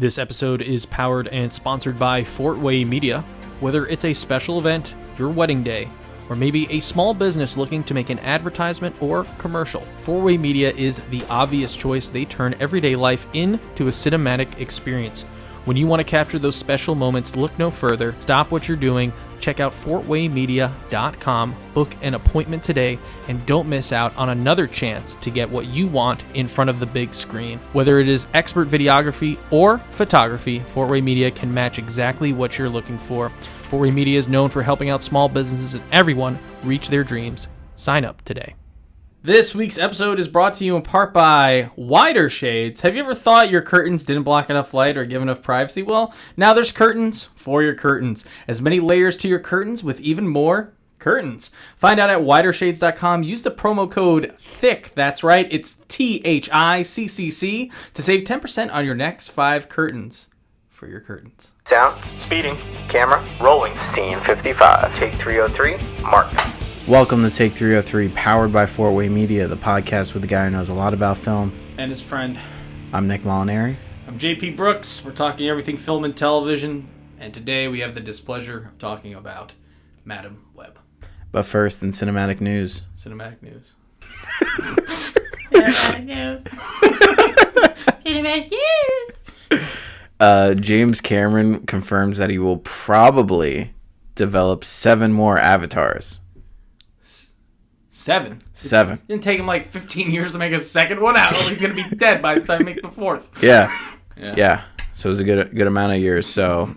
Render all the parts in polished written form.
This episode is powered and sponsored by Fort Way Media. Whether it's a special event, your wedding day, or maybe a small business looking to make an advertisement or commercial, Fort Way Media is the obvious choice. They turn everyday life into a cinematic experience. When you want to capture those special moments, look no further. Stop what you're doing. Check out fortwaymedia.com, book an appointment today, and don't miss out on another chance to get what you want in front of the big screen. Whether it is expert videography or photography, Fort Way Media can match exactly what you're looking for. Fort Way Media is known for helping out small businesses and everyone reach their dreams. Sign up today. This week's episode is brought to you in part by Wider Shades. Have you ever thought your curtains didn't block enough light or give enough privacy? Well, now there's curtains for your curtains. As many layers to your curtains with even more curtains. Find out at widershades.com. Use the promo code THICK. That's right, it's THICCC to save 10% on your next 5 curtains for your curtains. Sound, speeding, camera, rolling. Scene 55. Take 303, mark. Welcome to Take 303, powered by Fort Way Media, the podcast with the guy who knows a lot about film. And his friend. I'm Nick Molinari. I'm JP Brooks. We're talking everything film and television. And today we have the displeasure of talking about Madam Web. But first, in cinematic news. Cinematic news. Cinematic news. Cinematic news. James Cameron confirms that he will probably develop 7 more avatars. 7. Seven. It didn't take him like 15 years to make a second one out. He's going to be dead by the time he makes the 4th. Yeah. So it was a good amount of years. So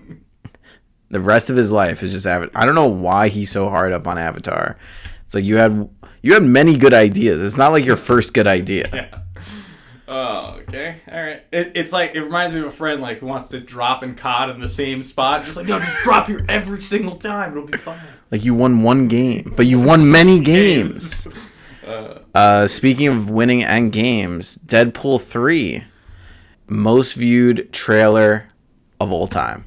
the rest of his life is just Avatar. I don't know why he's so hard up on Avatar. It's like you had many good ideas. It's not like your first good idea. Yeah. Oh, okay. All right. It's like, it reminds me of a friend like who wants to drop in COD in the same spot. Just like, no, just drop here every single time. It'll be fine. Like you won one game, but you won many games. Speaking of winning and games, Deadpool 3, most viewed trailer of all time.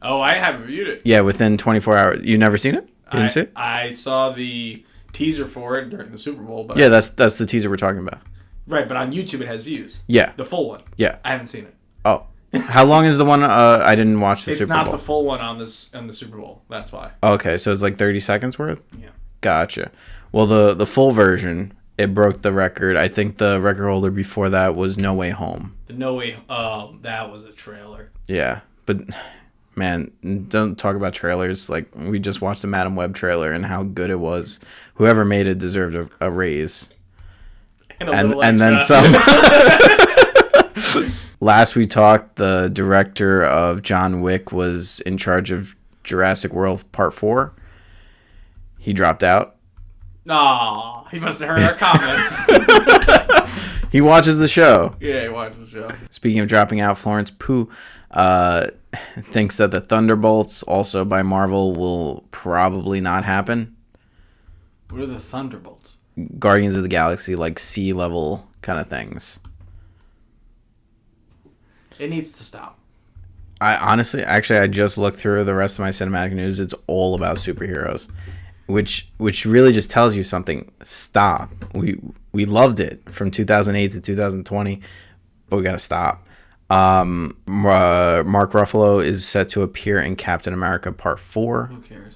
Oh, I haven't viewed it. Yeah, within 24 hours. You never seen it? You didn't see it? I saw the teaser for it during the Super Bowl. But Yeah, that's the teaser we're talking about. Right, but on YouTube it has views. Yeah. The full one. Yeah. I haven't seen it. Oh. How long is the one? I didn't watch the It's Super Bowl. not the full one on the Super Bowl. That's why. Okay, so it's like 30 seconds worth? Yeah. Gotcha. Well, the full version, it broke the record. I think the record holder before that was No Way Home. The No Way. Oh, that was a trailer. Yeah, but man, don't talk about trailers. Like, we just watched the Madam Web trailer and how good it was. Whoever made it deserved a raise. And then some. Last we talked, the director of John Wick was in charge of Jurassic World Part 4. He dropped out. Aw, he must have heard our comments. He watches the show. Yeah, he watches the show. Speaking of dropping out, Florence Pugh thinks that the Thunderbolts, also by Marvel, will probably not happen. What are the Thunderbolts? Guardians of the Galaxy, like sea level kind of things. It needs to stop. I just looked through the rest of my cinematic news. It's all about superheroes, which really just tells you something. Stop. We loved it from 2008 to 2020, but we gotta stop. Mark Ruffalo is set to appear in Captain America Part 4. Who cares?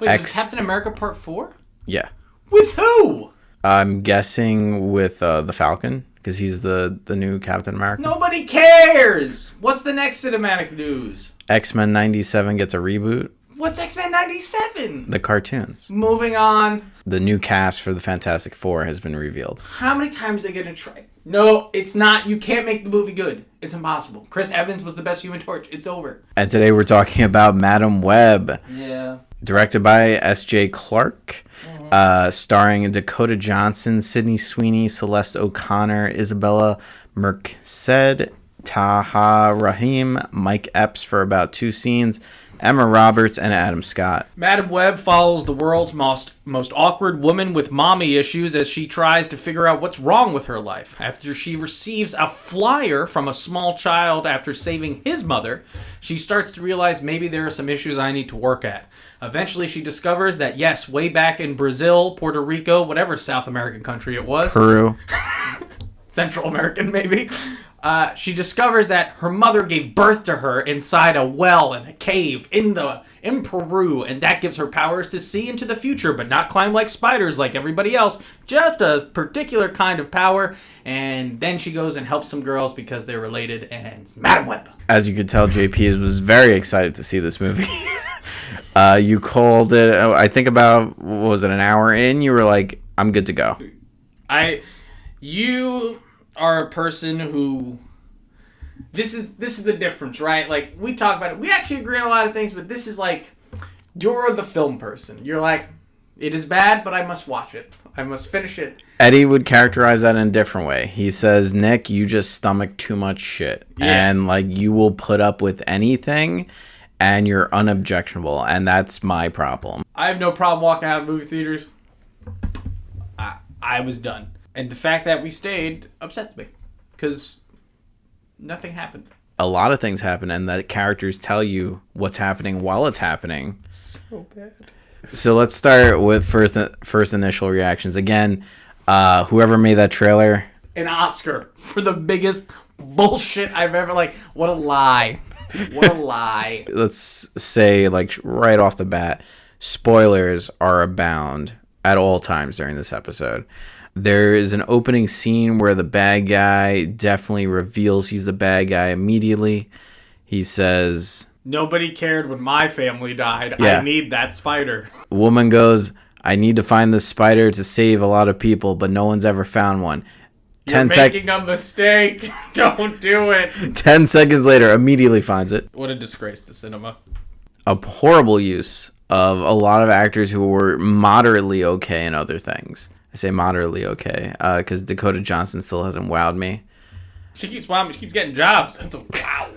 Wait, is Captain America Part 4? Yeah. With who? I'm guessing with the Falcon, because he's the new Captain America. Nobody cares! What's the next cinematic news? X-Men 97 gets a reboot. What's X-Men 97? The cartoons. Moving on. The new cast for the Fantastic Four has been revealed. How many times are they going to try? No, it's not. You can't make the movie good. It's impossible. Chris Evans was the best Human Torch. It's over. And today we're talking about Madam Web. Yeah. Directed by S.J. Clarke. Starring Dakota Johnson, Sydney Sweeney, Celeste O'Connor, Isabella Merced, Taha Rahim, Mike Epps for about 2 scenes, Emma Roberts, and Adam Scott. Madam Web follows the world's most awkward woman with mommy issues as she tries to figure out what's wrong with her life. After she receives a flyer from a small child after saving his mother, she starts to realize maybe there are some issues I need to work at. Eventually, she discovers that, yes, way back in Brazil, Puerto Rico, whatever South American country it was. Peru. Central American, maybe. she discovers that her mother gave birth to her inside a well in a cave in Peru, and that gives her powers to see into the future, but not climb like spiders like everybody else. Just a particular kind of power. And then she goes and helps some girls because they're related, and it's Madam Web. As you could tell, JP was very excited to see this movie. You called it, I think about, what was it, an hour in? You were like, I'm good to go. You are a person who... This is the difference, right? Like, we talk about it. We actually agree on a lot of things, but this is like... You're the film person. You're like, it is bad, but I must watch it. I must finish it. Eddie would characterize that in a different way. He says, Nick, you just stomach too much shit. Yeah. And, like, you will put up with anything, and you're unobjectionable. And that's my problem. I have no problem walking out of movie theaters. I was done. And the fact that we stayed upsets me. Because nothing happened. A lot of things happen, and the characters tell you what's happening while it's happening. So bad. So let's start with first initial reactions. Again, whoever made that trailer... An Oscar for the biggest bullshit I've ever... Like, what a lie. What a lie. Let's say, like, right off the bat, spoilers are abound at all times during this episode. There is an opening scene where the bad guy definitely reveals he's the bad guy immediately. He says... Nobody cared when my family died. Yeah. I need that spider. Woman goes, I need to find this spider to save a lot of people, but no one's ever found one. You're making a mistake. Don't do it. 10 seconds later, immediately finds it. What a disgrace to cinema. A horrible use of a lot of actors who were moderately okay in other things. I say moderately okay because Dakota Johnson still hasn't wowed me. She keeps wowing me. She keeps getting jobs. That's a wow.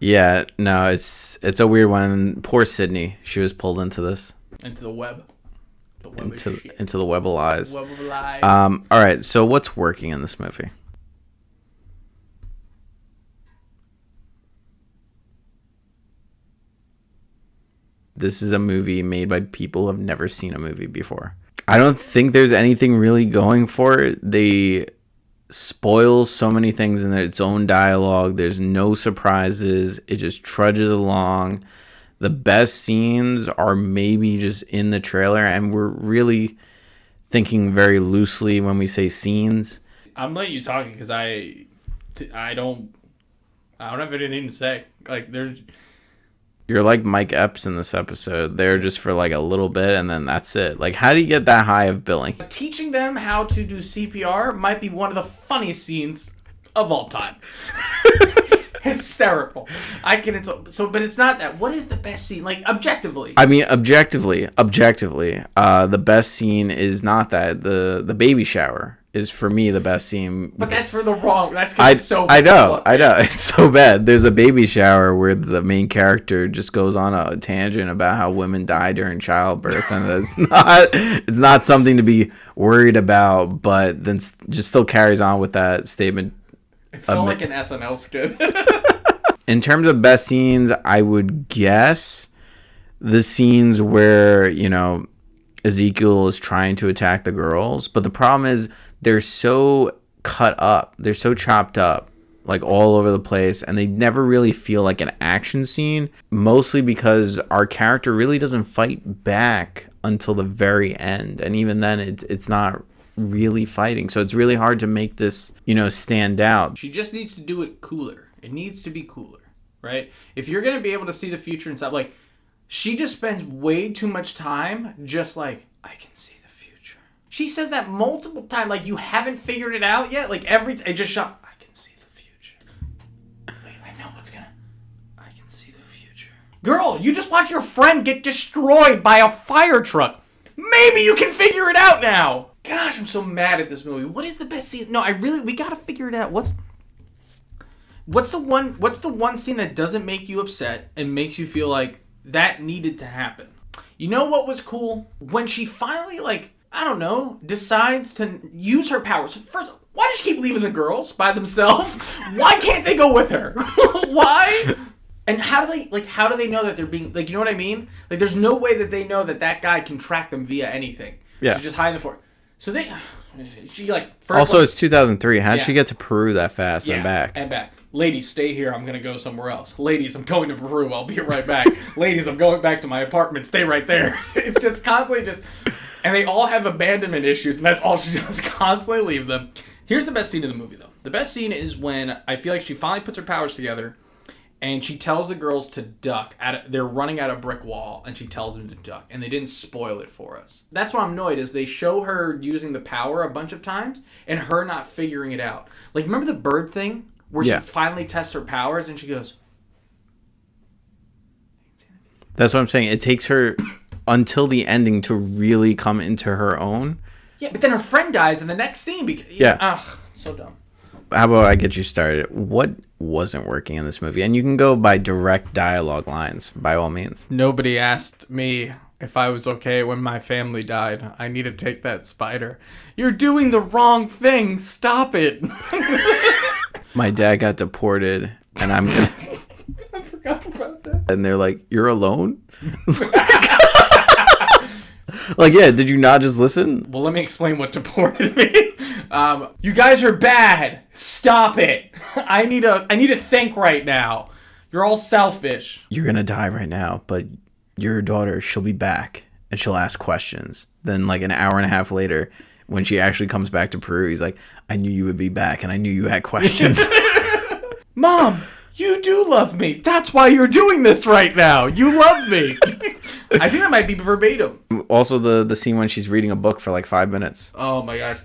Yeah, no, it's a weird one. Poor Sydney. She was pulled into this. Into the web. Into the web of lies. Web of lies. All right, so what's working in this movie? This is a movie made by people who have never seen a movie before. I don't think there's anything really going for it. They spoil so many things in its own dialogue. There's no surprises. It just trudges along. The best scenes are maybe just in the trailer, and we're really thinking very loosely when we say scenes. I'm letting you talk because I don't have anything to say. Like You're like Mike Epps in this episode. They're just for like a little bit, and then that's it. Like, how do you get that high of billing? Teaching them how to do CPR might be one of the funniest scenes of all time. Hysterical. But it's not that. What is the best scene? Like, objectively. I mean, objectively, the best scene is not that. The baby shower is for me the best scene. But that's for the wrong. That's because it's so. I know. It's so bad. There's a baby shower where the main character just goes on a tangent about how women die during childbirth, and it's not something to be worried about. But then just still carries on with that statement. It felt like an SNL skit. In terms of best scenes, I would guess the scenes where, Ezekiel is trying to attack the girls. But the problem is they're so cut up. They're so chopped up, like all over the place. And they never really feel like an action scene. Mostly because our character really doesn't fight back until the very end. And even then, it's not really fighting. So it's really hard to make this, stand out. She just needs to do it cooler. It needs to be cooler, right? If you're going to be able to see the future and stuff, like, she just spends way too much time just like, I can see the future. She says that multiple times, like, you haven't figured it out yet. Like, it just shot, I can see the future. Wait, I know I can see the future. Girl, you just watched your friend get destroyed by a fire truck. Maybe you can figure it out now. Gosh, I'm so mad at this movie. What is the best scene? No, we gotta figure it out. What's the one scene that doesn't make you upset and makes you feel like that needed to happen? You know what was cool? When she finally, decides to use her powers. First, why does she keep leaving the girls by themselves? Why can't they go with her? Why? And how do they know that they're being, you know what I mean? There's no way that they know that guy can track them via anything. Yeah. She's just hiding the forest. So She like first Also, one- it's 2003. How'd Yeah. she get to Peru that fast and back? And back. Ladies, stay here. I'm going to go somewhere else. Ladies, I'm going to Peru. I'll be right back. Ladies, I'm going back to my apartment. Stay right there. It's just constantly just... And they all have abandonment issues, and that's all she does, constantly leave them. Here's the best scene of the movie, though. The best scene is when I feel like she finally puts her powers together, and she tells the girls to duck. They're running at a brick wall, and she tells them to duck, and they didn't spoil it for us. That's what I'm annoyed, is they show her using the power a bunch of times, and her not figuring it out. Like, remember the bird thing? Where Yeah. she finally tests her powers, and she goes... That's what I'm saying. It takes her until the ending to really come into her own. Yeah, but then her friend dies in the next scene. Yeah. Ugh, so dumb. How about I get you started? What wasn't working in this movie? And you can go by direct dialogue lines, by all means. Nobody asked me if I was okay when my family died. I need to take that spider. You're doing the wrong thing. Stop it. My dad got deported, and I'm gonna... I forgot about that. And they're like, "You're alone?" Like, yeah, did you not just listen? Well, let me explain what deported me. You guys are bad. Stop it. I need to think right now. You're all selfish. You're gonna die right now, but your daughter, she'll be back, and she'll ask questions. Then, like, an hour and a half later, when she actually comes back to Peru, he's like, "I knew you would be back, and I knew you had questions." Mom, you do love me. That's why you're doing this right now. You love me. I think that might be verbatim. Also, the scene when she's reading a book for like 5 minutes. Oh my gosh,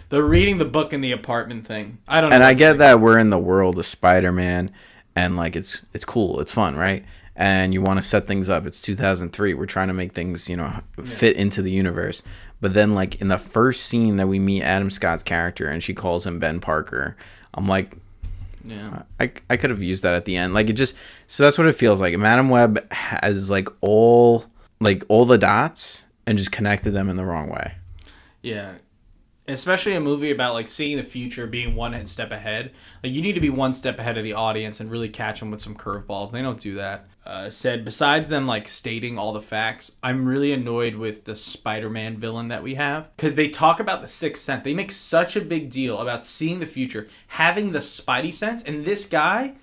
the reading the book in the apartment thing. I don't know. And I get that we're in the world of Spider-Man, and like it's cool, it's fun, right? And you want to set things up. It's 2003. We're trying to make things, fit into the universe. But then, like, in the first scene that we meet Adam Scott's character, and she calls him Ben Parker, I'm like, Yeah. I could have used that at the end. Like, it just... So that's what it feels like. Madam Web has, like, all the dots and just connected them in the wrong way. Yeah. Especially a movie about, like, seeing the future, being one step ahead. Like, you need to be one step ahead of the audience and really catch them with some curveballs. They don't do that. Besides them, like, stating all the facts, I'm really annoyed with the Spider-Man villain that we have. Because they talk about the sixth sense. They make such a big deal about seeing the future, having the Spidey sense, and this guy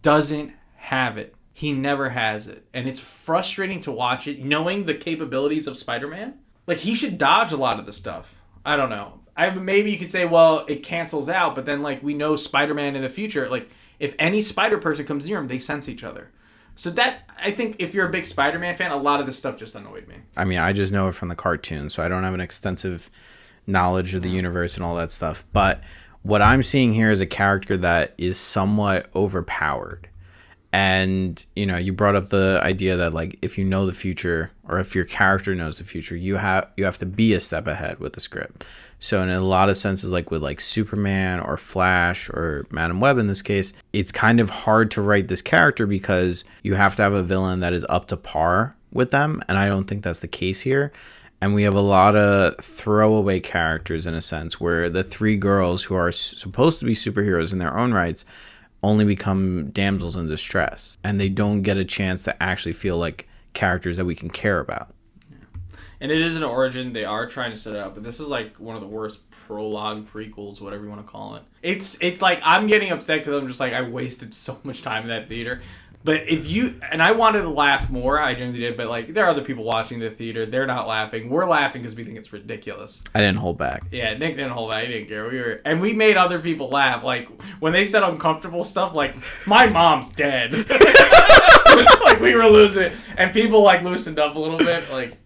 doesn't have it. He never has it. And it's frustrating to watch it, knowing the capabilities of Spider-Man. Like, he should dodge a lot of the stuff. I don't know. Maybe you could say, well, it cancels out, but then, like, we know Spider-Man in the future. Like, if any Spider person comes near him, they sense each other. So that, I think, if you're a big Spider-Man fan, a lot of this stuff just annoyed me. I mean, I just know it from the cartoon, so I don't have an extensive knowledge of the universe and all that stuff. But what I'm seeing here is a character that is somewhat overpowered. And, you brought up the idea that, like, if you know the future, or if your character knows the future, you have to be a step ahead with the script. So in a lot of senses, like with like Superman or Flash or Madam Web in this case, it's kind of hard to write this character because you have to have a villain that is up to par with them. And I don't think that's the case here. And we have a lot of throwaway characters in a sense where the three girls who are supposed to be superheroes in their own rights only become damsels in distress. And they don't get a chance to actually feel like characters that we can care about. And it is an origin. They are trying to set it up, but this is like one of the worst prologue prequels, whatever you want to call it. It's like I'm getting upset because I'm just like, I wasted so much time in that theater. But I wanted to laugh more, I genuinely did, but like there are other people watching the theater, they're not laughing. We're laughing because we think it's ridiculous. I didn't hold back. Yeah, Nick didn't hold back. He didn't care. And we made other people laugh. Like when they said uncomfortable stuff, like my mom's dead. Like we were losing it, and people like loosened up a little bit. Like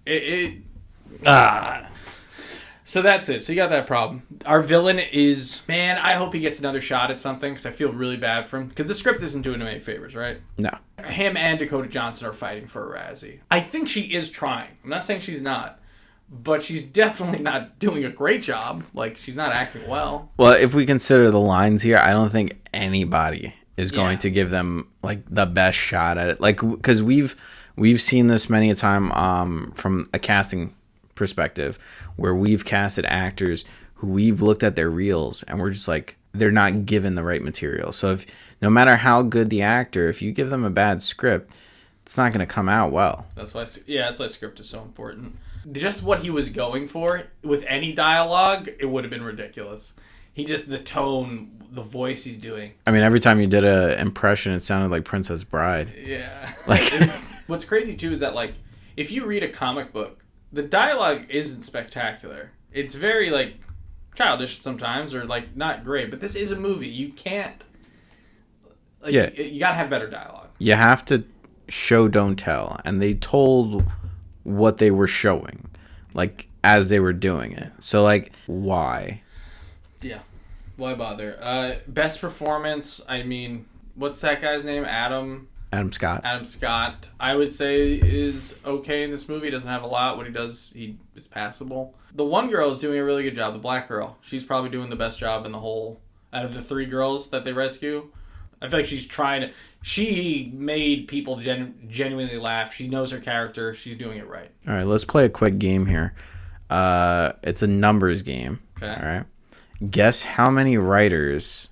So that's it. So you got that problem. Our villain is, man, I hope he gets another shot at something because I feel really bad for him. Because the script isn't doing him any favors, right? No. Him and Dakota Johnson are fighting for a Razzie. I think she is trying. I'm not saying she's not. But she's definitely not doing a great job. Like, she's not acting well. Well, if we consider the lines here, I don't think anybody is going to give them, like, the best shot at it. Like, because we've seen this many a time from a casting perspective where we've casted actors who we've looked at their reels and we're just like, they're not given the right material. So if no matter how good the actor, if you give them a bad script, it's not going to come out well. That's why script is so important. Just what he was going for with any dialogue, it would have been ridiculous. The tone, the voice he's doing. I mean, every time you did a impression, it sounded like Princess Bride. Yeah. Like, what's crazy too is that like, if you read a comic book, the dialogue isn't spectacular. It's very like childish sometimes, or like not great. But this is a movie. You can't. Like, yeah. You gotta have better dialogue. You have to show, don't tell, and they told what they were showing, like as they were doing it. So like, why? Yeah. Why bother? Best performance, I mean, what's that guy's name? Adam Scott. Adam Scott, I would say, is okay in this movie. He doesn't have a lot. What he does, he is passable. The one girl is doing a really good job, the black girl. She's probably doing the best job in the whole, out of the three girls that they rescue. I feel like she's trying to, she made people genuinely laugh. She knows her character. She's doing it right. All right, let's play a quick game here. It's a numbers game. Okay. All right. Guess how many writers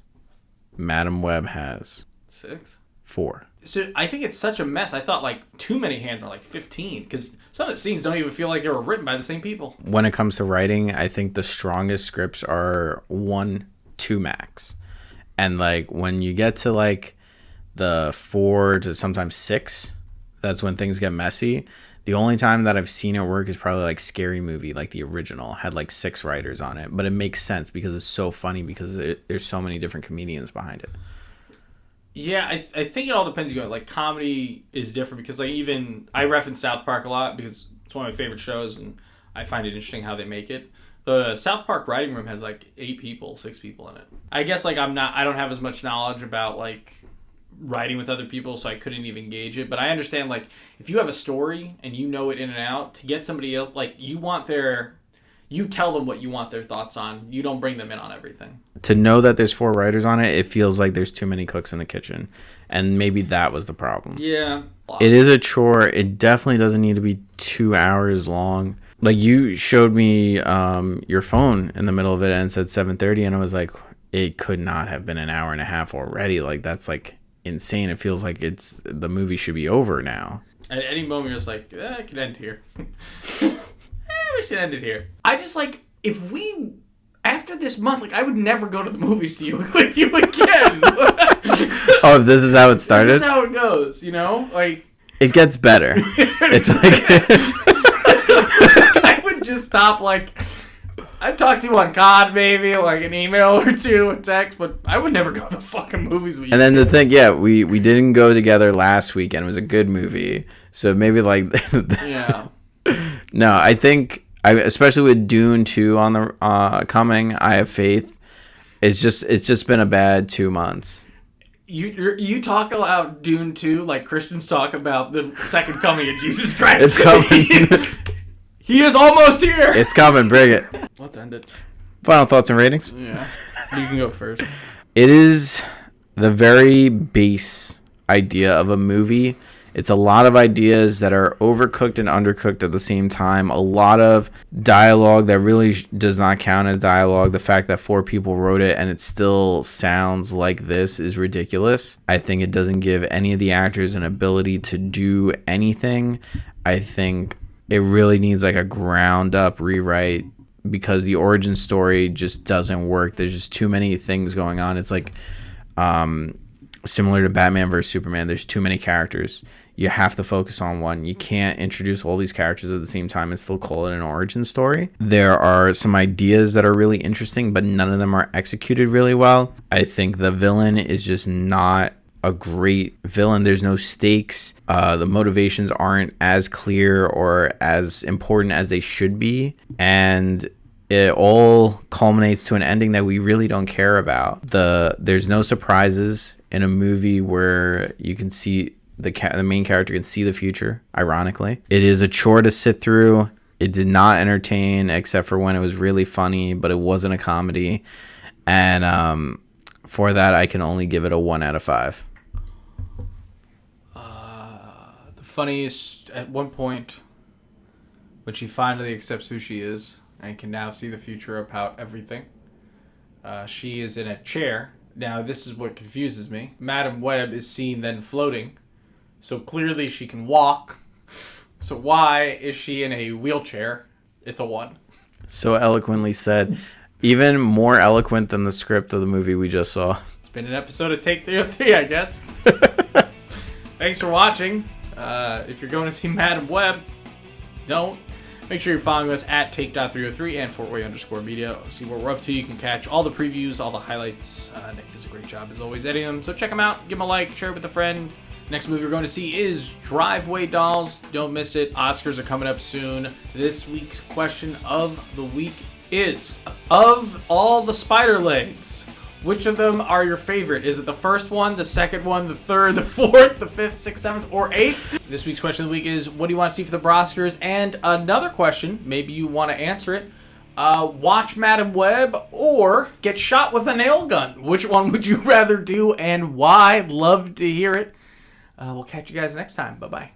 Madam Web has? 6? 4. So I think it's such a mess. I thought like too many hands are like 15, because some of the scenes don't even feel like they were written by the same people. When it comes to writing, I think the strongest scripts are 1, 2 max. And like when you get to like the 4 to sometimes 6, that's when things get messy. The only time that I've seen it work is probably like Scary Movie, like the original, had like 6 writers on it. But it makes sense because it's so funny because there's so many different comedians behind it. Yeah, I think it all depends. Like comedy is different because like even I reference South Park a lot because it's one of my favorite shows and I find it interesting how they make it. The South Park writing room has like 6 people in it. I guess like I don't have as much knowledge about like writing with other people, so I couldn't even gauge it. But I understand like if you have a story and you know it in and out, to get somebody else, like you tell them what you want their thoughts on. You don't bring them in on everything. To know that there's 4 writers on it, it feels like there's too many cooks in the kitchen. And maybe that was the problem. Yeah. It is a chore. It definitely doesn't need to be 2 hours long. Like you showed me your phone in the middle of it and it said 7:30 and I was like, it could not have been an hour and a half already. Like that's like insane. It feels like the movie should be over now. At any moment you're just like, it could end here. We should end it here. I just like, if we, after this month, like I would never go to the movies with you again. Oh, if this is how it started? This is how it goes, you know? Like, it gets better. It's like I would just stop, like, I'd talk to you on COD maybe, like an email or two, a text, but I would never go to the fucking movies with you. And then the thing, yeah, we didn't go together last week and it was a good movie. So maybe like yeah. No, I think especially with Dune 2 on the coming, I have faith. It's just been a bad 2 months. You talk about Dune 2 like Christians talk about the second coming of Jesus Christ. It's coming. He is almost here. It's coming. Bring it. Let's end it. Final thoughts and ratings? Yeah. You can go first. It is the very base idea of a movie. It's a lot of ideas that are overcooked and undercooked at the same time. A lot of dialogue that really does not count as dialogue. The fact that 4 people wrote it and it still sounds like this is ridiculous. I think it doesn't give any of the actors an ability to do anything. I think it really needs like a ground up rewrite because the origin story just doesn't work. There's just too many things going on. It's like similar to Batman vs Superman. There's too many characters. You have to focus on one. You can't introduce all these characters at the same time and still call it an origin story. There are some ideas that are really interesting, but none of them are executed really well. I think the villain is just not a great villain. There's no stakes. The motivations aren't as clear or as important as they should be. And it all culminates to an ending that we really don't care about. There's no surprises in a movie where you can see the main character can see the future, ironically. It is a chore to sit through. It did not entertain except for when it was really funny, but it wasn't a comedy. And for that, I can only give it a 1 out of 5. The funniest, at one point, when she finally accepts who she is and can now see the future about everything, she is in a chair. Now, this is what confuses me. Madam Web is seen then floating. So clearly she can walk. So why is she in a wheelchair? It's a 1. So eloquently said. Even more eloquent than the script of the movie we just saw. It's been an episode of Take 303, I guess. Thanks for watching. If you're going to see Madam Web, don't. Make sure you're following us at Take.303 and FortWay_media. See what we're up to. You can catch all the previews, all the highlights. Nick does a great job, as always, editing them. So check them out. Give them a like. Share it with a friend. Next movie we're going to see is Driveway Dolls. Don't miss it. Oscars are coming up soon. This week's question of the week is, of all the spider legs, which of them are your favorite? Is it the first one, the second one, the third, the fourth, the fifth, sixth, seventh, or eighth? This week's question of the week is, what do you want to see for the Oscars? And another question, maybe you want to answer it, watch Madam Web or get shot with a nail gun. Which one would you rather do and why? Love to hear it. We'll catch you guys next time. Bye-bye.